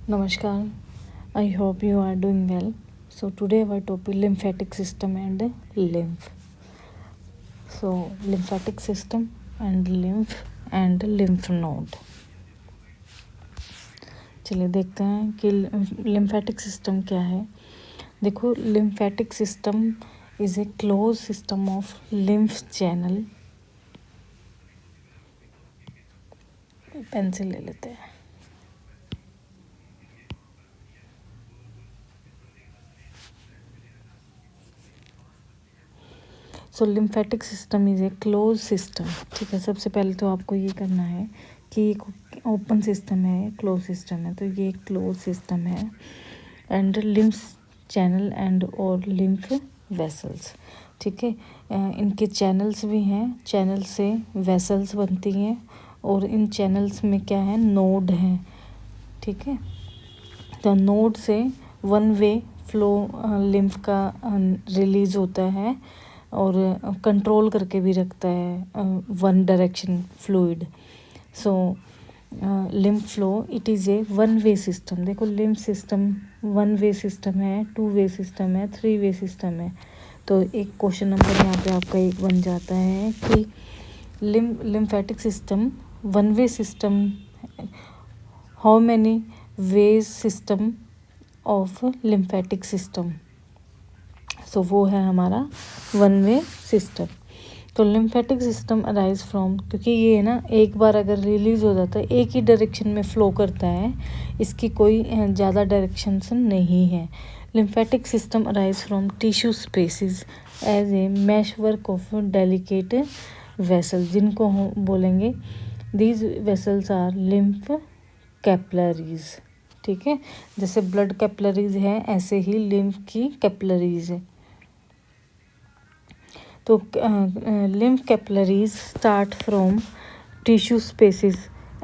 Namaskar. I hope you are doing well. So today our topic lymphatic system and lymph. So lymphatic system and lymph node. चलिए देखते हैं कि lymphatic system क्या है. देखो lymphatic system is a closed system of lymph channel. Pencil ले लेते हैं. So lymphatic system is a close system. ठीक है, सबसे पहले तो आपको ये करना है कि एक ओपन सिस्टम है, क्लोज सिस्टम है. तो ये क्लोज सिस्टम है एंड लिम्फ चैनल एंड और लिम्फ वेसल्स. ठीक है, इनके चैनल्स भी हैं, चैनल से वेसल्स बनती हैं और इन चैनल्स में क्या है, नोड हैं. ठीक है, तो नोड से वन वे फ्लो लिम्फ का रिलीज होता है और कंट्रोल करके भी रखता है one direction fluid. So lymph flow it is a one way system. देखो lymph system one way system है, टू वे सिस्टम है, थ्री वे सिस्टम है. तो एक क्वेश्चन नंबर यहाँ पे आपका एक बन जाता है कि lymphatic system one way system, how many ways system of lymphatic system. So वो है हमारा वन वे सिस्टम. तो लिम्फेटिक सिस्टम अराइज फ्रॉम, क्योंकि ये है ना, एक बार अगर रिलीज हो जाता है एक ही डायरेक्शन में फ्लो करता है, इसकी कोई ज़्यादा डायरेक्शंस नहीं है. Lymphatic system arise from tissue spaces as a mesh work of delicate vessel, जिनको हम बोलेंगे these vessels are lymph capillaries. ठीक है, जैसे ब्लड कैपलरीज है ऐसे ही लिम्फ की कैपलरीज है. तो lymph capillaries start from tissue spaces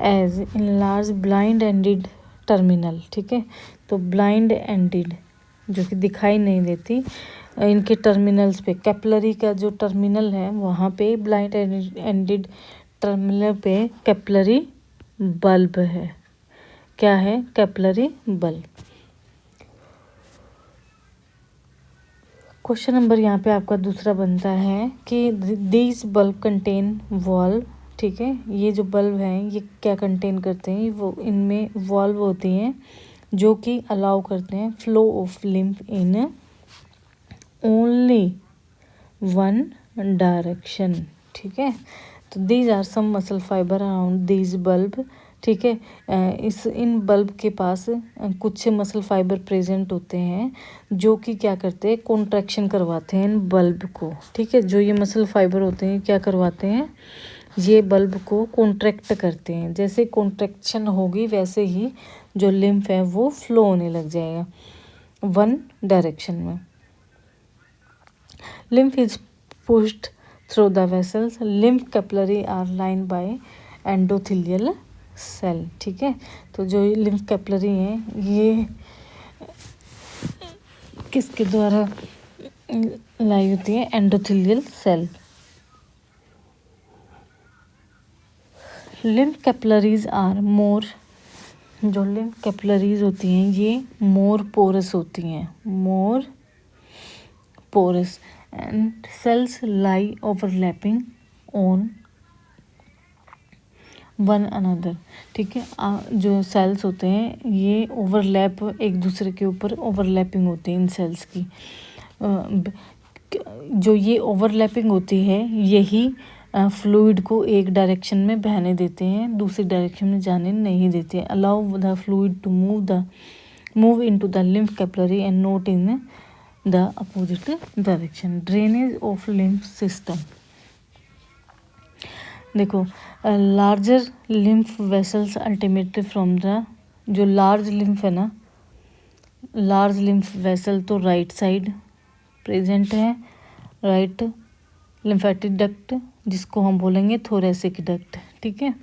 as in large blind ended terminal. ठीक है, तो ब्लाइंड एंडेड जो कि दिखाई नहीं देती, इनके टर्मिनल्स पे, कैपलरी का जो टर्मिनल है वहाँ पे ब्लाइंड एंडेड टर्मिनल पे कैपलरी बल्ब है. क्या है? Capillary bulb. क्वेश्चन नंबर यहाँ पे आपका दूसरा बनता है कि दीज बल्ब कंटेन वॉल्व. ठीक है, ये जो बल्ब हैं ये क्या कंटेन करते हैं, वो इनमें वॉल्व होती हैं जो कि अलाउ करते हैं flow of lymph in only one direction. ठीक है, तो these are some muscle fibre around these bulb. ठीक है, इन बल्ब के पास कुछ मसल फाइबर प्रेजेंट होते हैं जो कि क्या करते हैं, कॉन्ट्रैक्शन करवाते हैं इन बल्ब को. ठीक है, जो ये मसल फाइबर होते हैं क्या करवाते हैं, ये बल्ब को कॉन्ट्रैक्ट करते हैं. जैसे कॉन्ट्रैक्शन होगी वैसे ही जो लिम्फ है वो फ्लो होने लग जाएगा वन डायरेक्शन में. Lymph is pushed through the vessels. Lymph capillary are line by endothelial cell. ठीक है, तो जो लिम्फ कैपलरी हैं ये किसके द्वारा लाई होती है, endothelial cell. Lymph capillaries are more, जो लिम्फ कैपलरीज होती हैं ये मोर पोरस होती हैं, more porous, and cells lie overlapping on one another. ठीक है, जो सेल्स होते हैं ये ओवरलैप, एक दूसरे के ऊपर ओवरलैपिंग होती है इन सेल्स की. जो ये ओवरलैपिंग होती है यही फ्लूइड को एक डायरेक्शन में बहने देते हैं, दूसरी डायरेक्शन में जाने नहीं देते. Allow the fluid to move into the lymph capillary and not in the opposite direction. Drainage of lymph system. देखो larger lymph vessels ultimately from the, जो लार्ज लिम्फ है ना, लार्ज लिम्फ वेसल तो right side present है, right lymphatic duct जिसको हम बोलेंगे thoracic duct. ठीक है,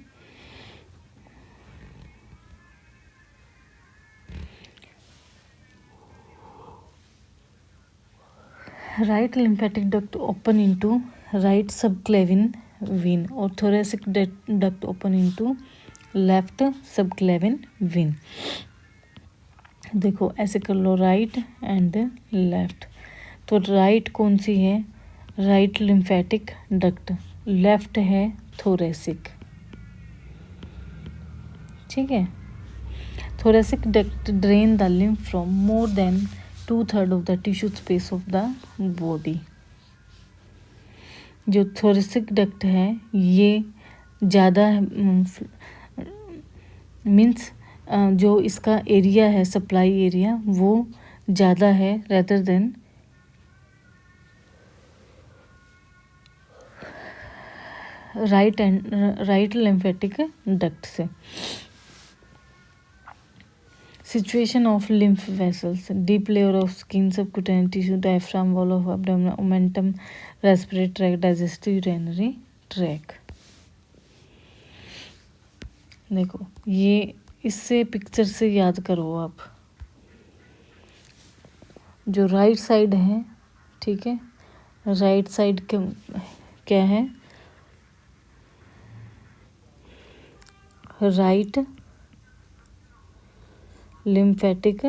right lymphatic duct open into right subclavian vein और thoracic duct open into left subclavian vein. देखो ऐसे कर लो, राइट एंड लेफ्ट। तो राइट कौन सी है? राइट लिम्फेटिक डक्ट, लेफ्ट है थोरेसिक। ठीक है, thoracic duct drain the lymph from more than 2/3 of the tissue space of the body। जो thoracic duct है ये ज़्यादा मीन्स जो इसका एरिया है, सप्लाई एरिया, वो ज़्यादा है rather than right lymphatic duct से। Situation of lymph vessels, deep layer of skin, subcutaneous tissue, diaphragm, wall of abdomen, omentum, respiratory tract, digestive, urinary tract। देखो ये इससे पिक्चर से याद करो आप। जो राइट साइड है, ठीक है, राइट साइड क्या है? राइट लिम्फेटिक,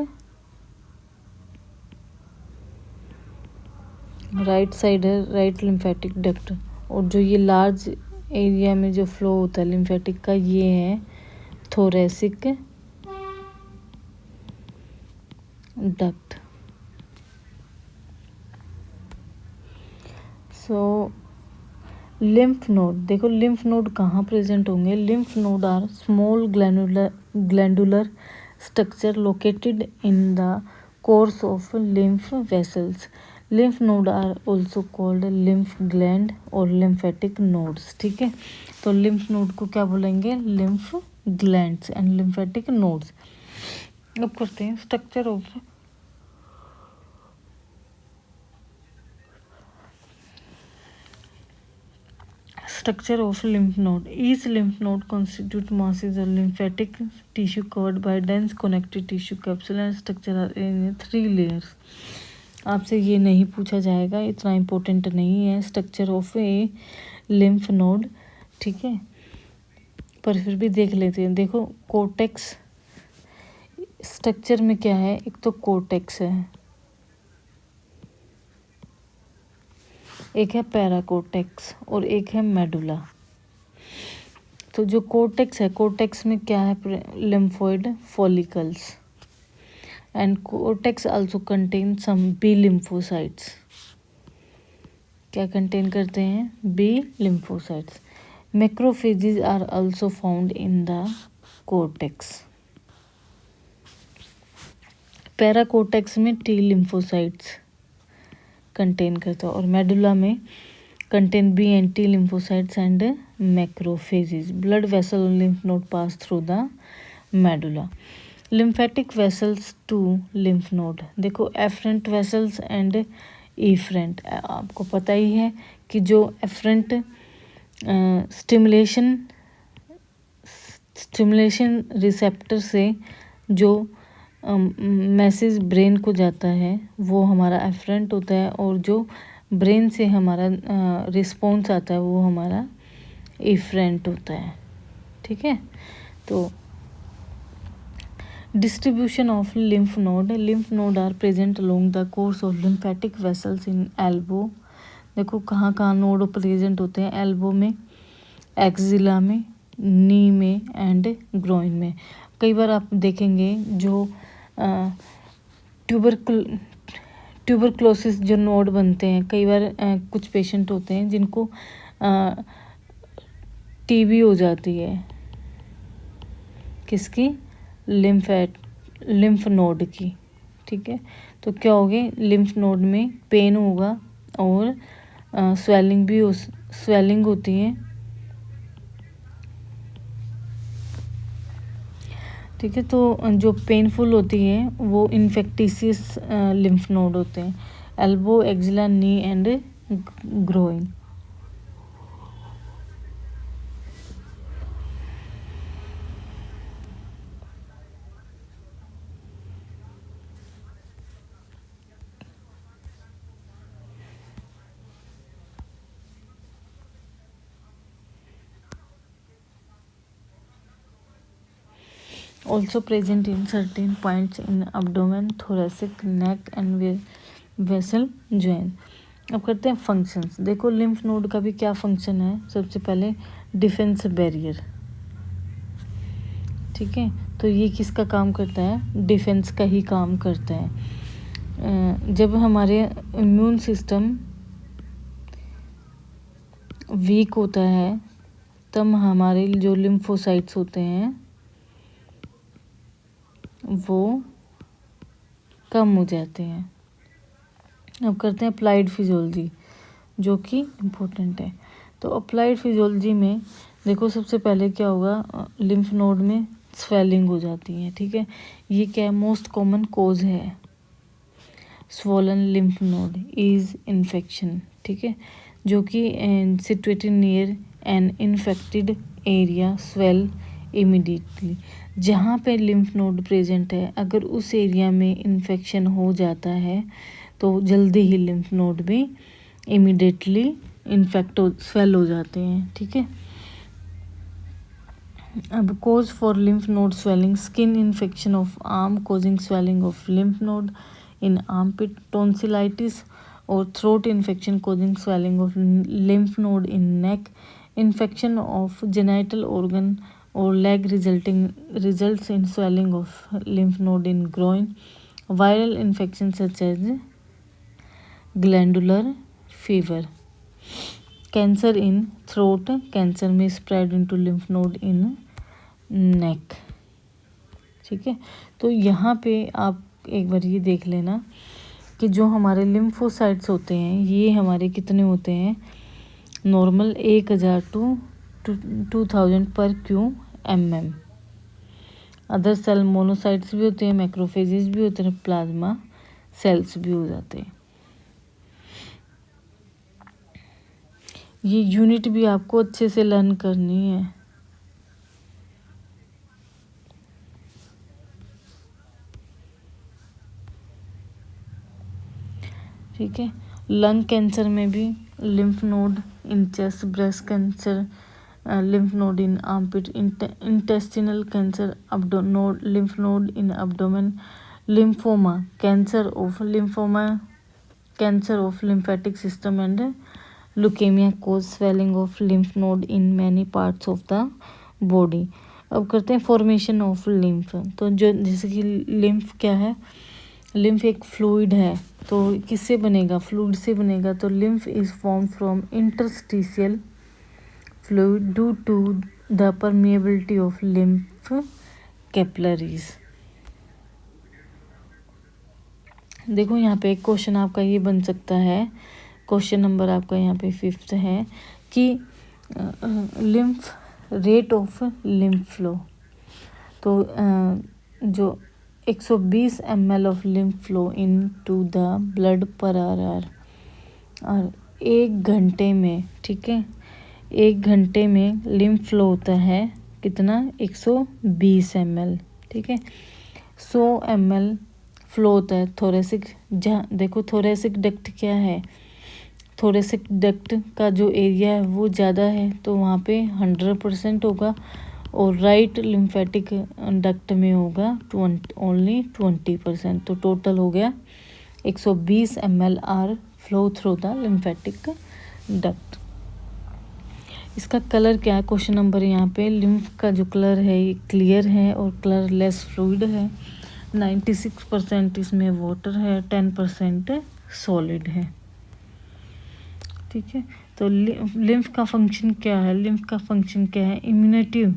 राइट साइड है राइट लिम्फेटिक डक्ट। और जो ये लार्ज एरिया में जो फ्लो होता है लिम्फेटिक का, ये है thoracic duct. So lymph node, देखो लिम्फ नोड कहाँ प्रेजेंट होंगे? Lymph node are small glandular structure located in the course of lymph vessels. Lymph node are also called lymph gland और लिम्फेटिक नोड्स। ठीक है, तो लिम्फ नोड को क्या बोलेंगे? Lymph glands and lymphatic nodes. अब करते हैं structure of structure of lymph node. Each lymph node constitutes masses of lymphatic tissue covered by dense connective tissue capsule and structure are in 3 layers। आपसे ये नहीं पूछा जाएगा, इतना इम्पोर्टेंट नहीं है structure of A lymph node. ठीक है, पर फिर भी देख लेते हैं। देखो कोर्टेक्स स्ट्रक्चर में क्या है? एक तो कोर्टेक्स है, एक है पैराकोर्टेक्स और एक है मेडुला। तो जो कोर्टेक्स है, कोर्टेक्स में क्या है? Lymphoid follicles and cortex also contain some B lymphocytes. क्या कंटेन करते हैं? B lymphocytes. Macrophages are also found in the cortex. Paracortex में टी लिम्फोसाइट्स कंटेन करता है और मेडुला में contain B and T lymphocytes and macrophages. Blood vessel lymph node pass through the medulla. Lymphatic vessels to lymph node, देखो afferent vessels and efferent. आपको पता ही है कि जो एफरेंट स्टिमुलेशन रिसेप्टर से जो मैसेज ब्रेन को जाता है वो हमारा एफरेंट होता है, और जो ब्रेन से हमारा रिस्पॉन्स आता है वो हमारा इफरेंट होता है। ठीक है, तो distribution of lymph node are present along the course of lymphatic vessels in elbow. देखो कहाँ कहाँ नोड प्रेजेंट होते हैं? एल्बो में, एक्जिला में, नी में एंड ग्रोइन में। कई बार आप देखेंगे जो ट्यूबरक्लोसिस जो नोड बनते हैं, कई बार कुछ पेशेंट होते हैं जिनको टीबी हो जाती है। किसकी? लिम्फ नोड की। ठीक है, तो क्या होगी? लिम्फ नोड में पेन होगा और स्वेलिंग होती है। ठीक है, तो जो पेनफुल होती है वो इन्फेक्टिशियस लिम्फ नोड होते हैं। Elbow, axilla, knee and groin. also present in certain points in abdomen, thoracic, neck and vessel joint। अब करते हैं फंक्शंस। देखो लिम्फ नोड का भी क्या फंक्शन है। सबसे पहले डिफेंस बैरियर, ठीक है, तो ये किसका काम करता है, डिफेंस का ही काम करता है। जब हमारे इम्यून सिस्टम वीक होता है तब हमारे जो लिम्फोसाइट्स होते हैं वो कम हो जाते हैं। अब करते हैं अप्लाइड फिजियोलॉजी, जो कि इम्पोर्टेंट है। तो अप्लाइड फिजियोलॉजी में देखो सबसे पहले क्या होगा, लिम्फ नोड में स्वेलिंग हो जाती है, ठीक है। ये क्या है, मोस्ट कॉमन कोज है। Swollen lymph node is infection, ठीक है, जो कि situated near an infected area swell immediately. जहाँ पे लिम्फ नोड प्रेजेंट है अगर उस एरिया में इन्फेक्शन हो जाता है तो जल्दी ही लिम्फ नोड भी इमीडिएटली स्वेल हो जाते हैं, ठीक है। अब cause for lymph node swelling, skin infection of arm causing swelling of lymph node in armpit, tonsillitis और throat infection causing swelling of lymph node in neck, infection of genital organ or leg results in swelling of lymph node in groin, viral infections such as glandular fever, cancer in throat, cancer may spread into lymph node in neck, ठीक है। तो यहाँ पे आप एक बार ये देख लेना कि जो हमारे लिम्फोसाइट्स होते हैं ये हमारे कितने होते हैं, normal 1000 to 2000 per cu mm। Other cell monocytes भी होते हैं, मैक्रोफेजेस भी होते हैं, प्लाज्मा सेल्स भी हो जाते हैं। ये यूनिट भी आपको अच्छे से लर्न करनी है, ठीक है। लंग कैंसर में भी lymph node in chest, breast cancer lymph node in armpit, intestinal cancer, lymph node in abdomen, lymphoma, cancer of lymphatic system and leukemia cause swelling of lymph node in many parts of the body। अब करते हैं formation of lymph. तो जो जैसे कि lymph क्या है, lymph एक फ्लूइड है, तो किससे बनेगा, फ्लूइड से बनेगा। तो lymph is form from interstitial fluid due to the permeability of lymph capillaries। देखो यहाँ पे एक क्वेश्चन आपका ये बन सकता है, क्वेश्चन नंबर आपका यहाँ पे 5th है कि lymph rate of lymph flow. तो जो 120 ml of lymph flow into the blood per hour और 1 घंटे में, ठीक है, 1 घंटे में लिम्फ फ्लो होता है कितना, 120 ml, ठीक है। 100 ml फ्लो होता है थोरेसिक। जहाँ देखो थोरेसिक डक्ट क्या है, थोरेसिक डक्ट का जो एरिया है वो ज़्यादा है तो वहाँ पे 100% होगा, और राइट लिम्फेटिक डक्ट में होगा ओनली 20%। तो टोटल हो गया 120 ml are flow through the lymphatic duct. इसका कलर क्या है, क्वेश्चन नंबर यहाँ पे, लिम्फ का जो कलर है ये क्लियर है और कलरलेस फ्लूइड है। 96% इसमें वाटर है, 10% सॉलिड है, ठीक है। तो लिम्फ का फंक्शन क्या है, लिम्फ का फंक्शन क्या है, immunitive,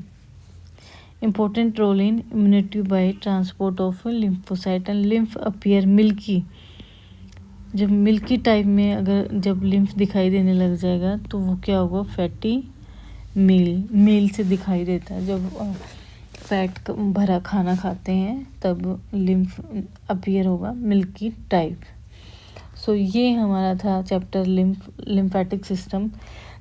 important role in immunity by transport of lymphocyte and lymph appear milky. जब मिल्की टाइप में अगर जब लिम्फ दिखाई देने लग जाएगा तो वो क्या होगा, फैटी मील से दिखाई देता है। जब फैट भरा खाना खाते हैं तब लिम्फ अपीयर होगा मिल्की टाइप। सो ये हमारा था चैप्टर लिम्फेटिक सिस्टम।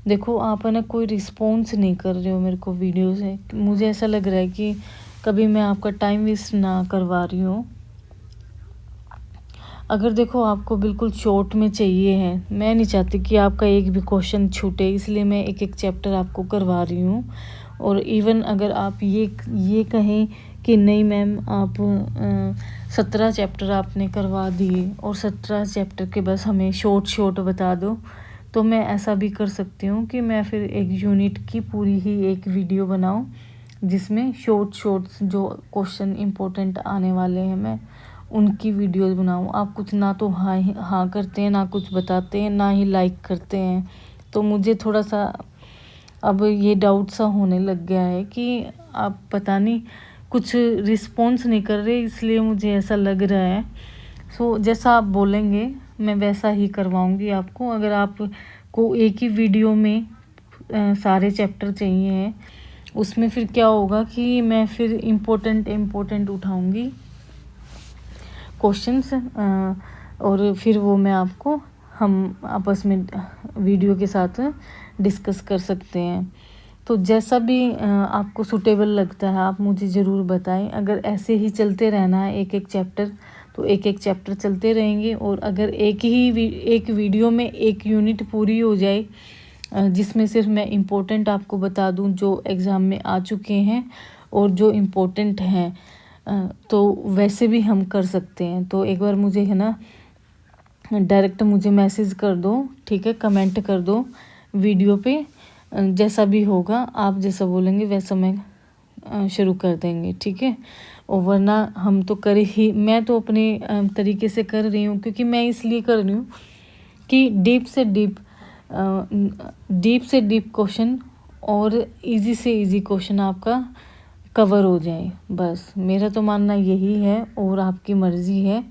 देखो आप है ना कोई रिस्पॉन्स नहीं कर रहे हो मेरे को वीडियो से, मुझे ऐसा लग रहा है कि कभी मैं आपका टाइम वेस्ट ना करवा रही हूँ। अगर देखो आपको बिल्कुल शॉर्ट में चाहिए है, मैं नहीं चाहती कि आपका एक भी क्वेश्चन छूटे, इसलिए मैं एक एक चैप्टर आपको करवा रही हूँ। और इवन अगर आप ये कहें कि नहीं मैम आप 17 चैप्टर आपने करवा दिए और 17 चैप्टर के बस हमें शॉर्ट बता दो, तो मैं ऐसा भी कर सकती हूँ कि मैं फिर एक यूनिट की पूरी ही एक वीडियो बनाऊँ जिसमें शॉर्ट्स जो क्वेश्चन इम्पोर्टेंट आने वाले हैं मैं उनकी वीडियोस बनाऊँ। आप कुछ ना तो हाँ करते हैं, ना कुछ बताते हैं, ना ही लाइक करते हैं, तो मुझे थोड़ा सा अब ये डाउट सा होने लग गया है कि आप पता नहीं कुछ रिस्पॉन्स नहीं कर रहे, इसलिए मुझे ऐसा लग रहा है। सो जैसा आप बोलेंगे मैं वैसा ही करवाऊँगी आपको। अगर आपको एक ही वीडियो में सारे चैप्टर चाहिए हैं, उसमें फिर क्या होगा कि मैं फिर इम्पोर्टेंट उठाऊँगी क्वेश्चंस और फिर वो मैं आपको हम आपस में वीडियो के साथ डिस्कस कर सकते हैं। तो जैसा भी आपको सूटेबल लगता है आप मुझे ज़रूर बताएं। अगर ऐसे ही चलते रहना है एक चैप्टर, तो एक चैप्टर चलते रहेंगे। और अगर एक वीडियो में एक यूनिट पूरी हो जाए जिसमें सिर्फ मैं इम्पोर्टेंट आपको बता दूं जो एग्ज़ाम में आ चुके हैं और जो इम्पोर्टेंट हैं, तो वैसे भी हम कर सकते हैं। तो एक बार मुझे है ना डायरेक्ट मुझे मैसेज कर दो, ठीक है, कमेंट कर दो वीडियो पे। जैसा भी होगा आप जैसा बोलेंगे वैसा मैं शुरू कर देंगे, ठीक है। और वरना हम तो मैं तो अपने तरीके से कर रही हूँ, क्योंकि मैं इसलिए कर रही हूँ कि डीप से डीप क्वेश्चन और इजी से इजी क्वेश्चन आपका कवर हो जाए, बस मेरा तो मानना यही है। और आपकी मर्ज़ी है,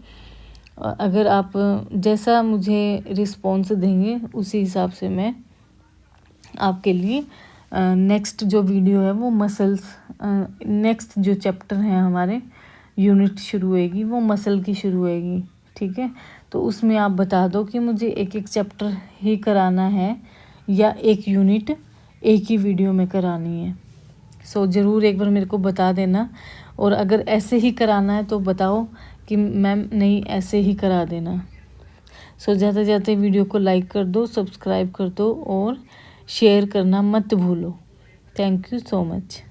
अगर आप जैसा मुझे रिस्पॉन्स देंगे उसी हिसाब से मैं आपके लिए नेक्स्ट जो वीडियो है वो मसल्स, नेक्स्ट जो चैप्टर हैं हमारे यूनिट शुरू होएगी वो मसल की शुरू होएगी, ठीक है। तो उसमें आप बता दो कि मुझे एक चैप्टर ही कराना है या एक यूनिट एक ही वीडियो में करानी है। सो ज़रूर एक बार मेरे को बता देना। और अगर ऐसे ही कराना है तो बताओ कि मैम नहीं ऐसे ही करा देना। सो जाते जाते वीडियो को लाइक कर दो, सब्सक्राइब कर दो और शेयर करना मत भूलो। Thank you so much.